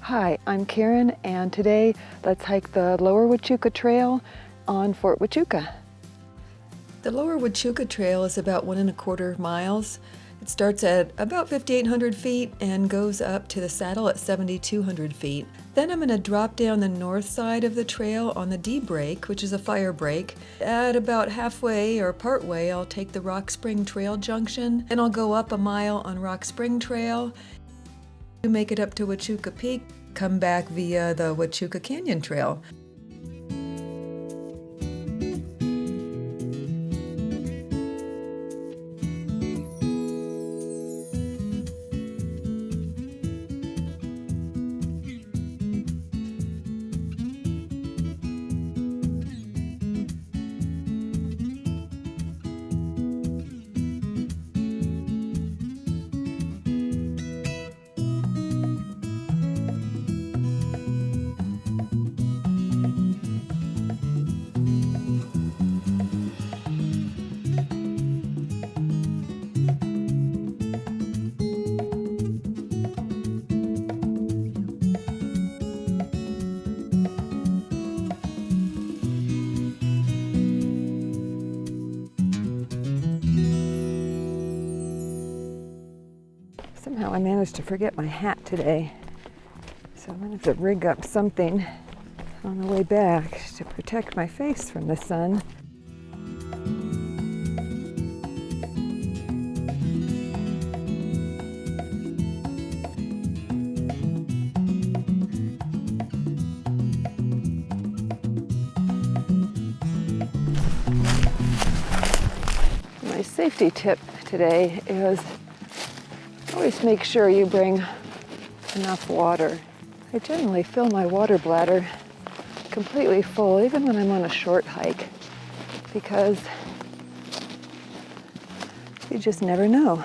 Hi, I'm Karen, and today let's hike the Lower Huachuca Trail on Fort Huachuca. The Lower Huachuca Trail is about 1¼ miles. It starts at about 5,800 feet and goes up to the saddle at 7,200 feet. Then I'm going to drop down the north side of the trail on the D break, which is a fire break. At about halfway or partway, I'll take the Rock Spring Trail junction, and I'll go up a mile on Rock Spring Trail. Make it up to Huachuca Peak, come back via the Huachuca Canyon Trail. Somehow I managed to forget my hat today, so I'm going to have to rig up something on the way back to protect my face from the sun. My safety tip today is always make sure you bring enough water. I generally fill my water bladder completely full, even when I'm on a short hike, because you just never know.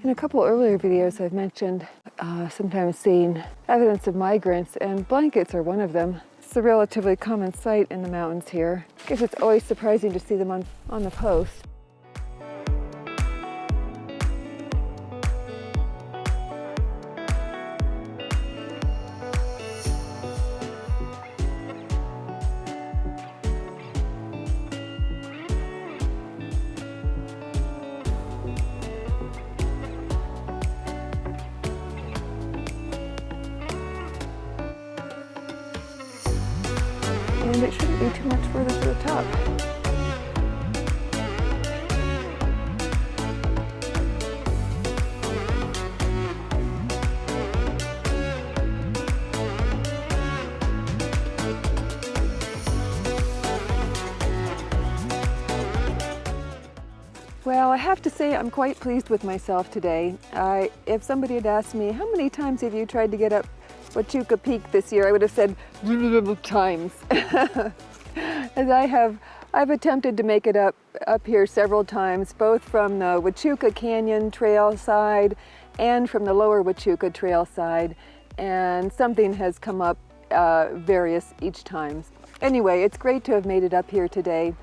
In a couple earlier videos, I've mentioned sometimes seeing evidence of migrants, and blankets are one of them. It's a relatively common sight in the mountains here. I guess it's always surprising to see them on the post. And it shouldn't be too much further to the top. Well, I have to say I'm quite pleased with myself today. If somebody had asked me, how many times have you tried to get up Huachuca Peak this year, I would have said times. As I've attempted to make it up here several times, both from the Huachuca Canyon Trail side and from the Lower Huachuca Trail side, and something has come up various each time. Anyway, it's great to have made it up here today.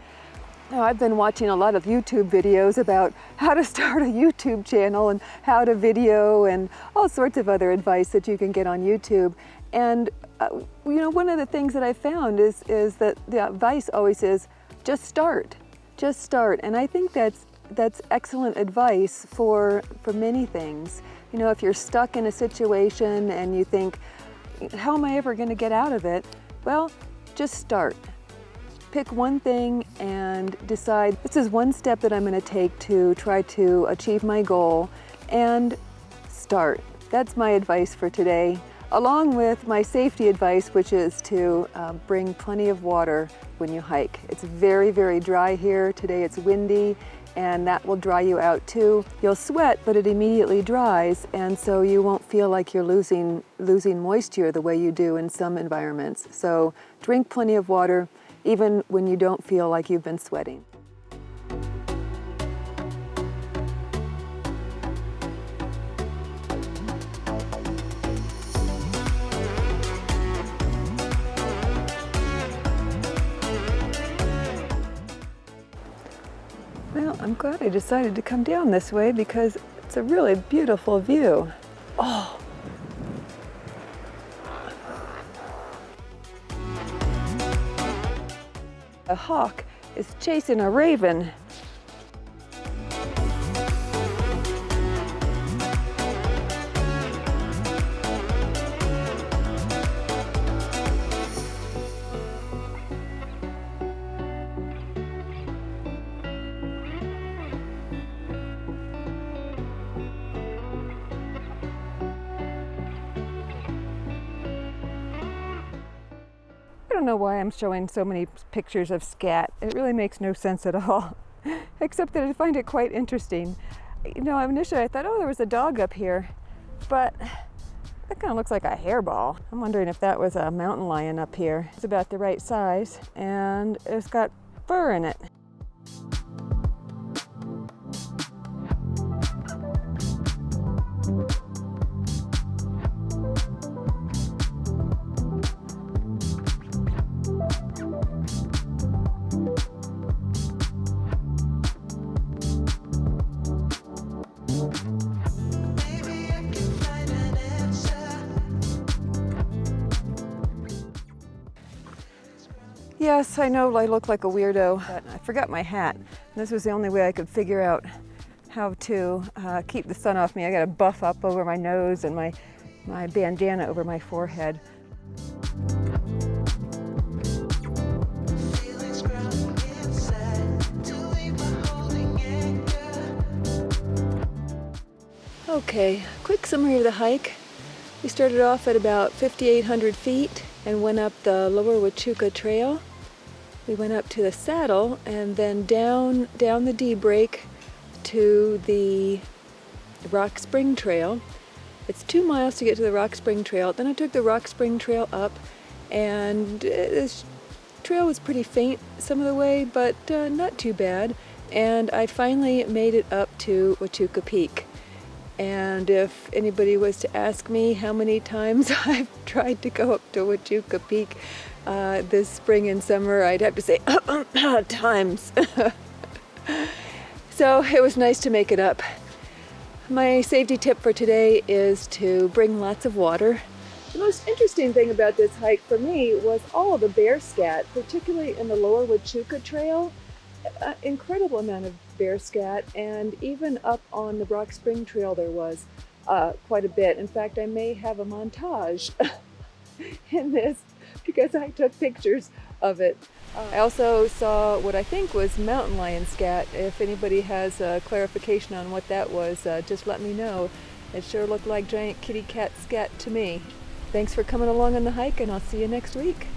Now, I've been watching a lot of YouTube videos about how to start a YouTube channel and how to video and all sorts of other advice that you can get on YouTube. And you know, one of the things that I found is that the advice always is just start, and I think that's excellent advice for many things. You know, if you're stuck in a situation and you think, how am I ever going to get out of it? Well, just start. Pick one thing and decide, this is one step that I'm going to take to try to achieve my goal, and start. That's my advice for today, along with my safety advice, which is to bring plenty of water when you hike. It's very, very dry here. Today it's windy, and that will dry you out too. You'll sweat, but it immediately dries, and so you won't feel like you're losing moisture the way you do in some environments. So drink plenty of water, even when you don't feel like you've been sweating. I'm glad I decided to come down this way because it's a really beautiful view. Oh. A hawk is chasing a raven. I don't know why I'm showing so many pictures of scat. It really makes no sense at all, except that I find it quite interesting. You know, initially I thought, oh, there was a dog up here, but that kind of looks like a hairball. I'm wondering if that was a mountain lion up here. It's about the right size, and it's got fur in it. Yes, I know I look like a weirdo, but I forgot my hat. And this was the only way I could figure out how to keep the sun off me. I got a buff up over my nose and my bandana over my forehead. Okay, quick summary of the hike. We started off at about 5,800 feet and went up the Lower Huachuca Trail. We went up to the saddle and then down the D break to the Rock Spring Trail. It's 2 miles to get to the Rock Spring Trail. Then I took the Rock Spring Trail up, and this trail was pretty faint some of the way, but not too bad. And I finally made it up to Huachuca Peak. And if anybody was to ask me how many times I've tried to go up to Huachuca Peak this spring and summer, I'd have to say times. So it was nice to make it up. My safety tip for today is to bring lots of water. The most interesting thing about this hike for me was all of the bear scat, particularly in the Lower Huachuca Trail. Incredible amount of bear scat, and even up on the Rock Spring Trail there was quite a bit. In fact, I may have a montage in this because I took pictures of it. I also saw what I think was mountain lion scat. If anybody has clarification on what that was, just let me know. It sure looked like giant kitty cat scat to me. Thanks for coming along on the hike, and I'll see you next week.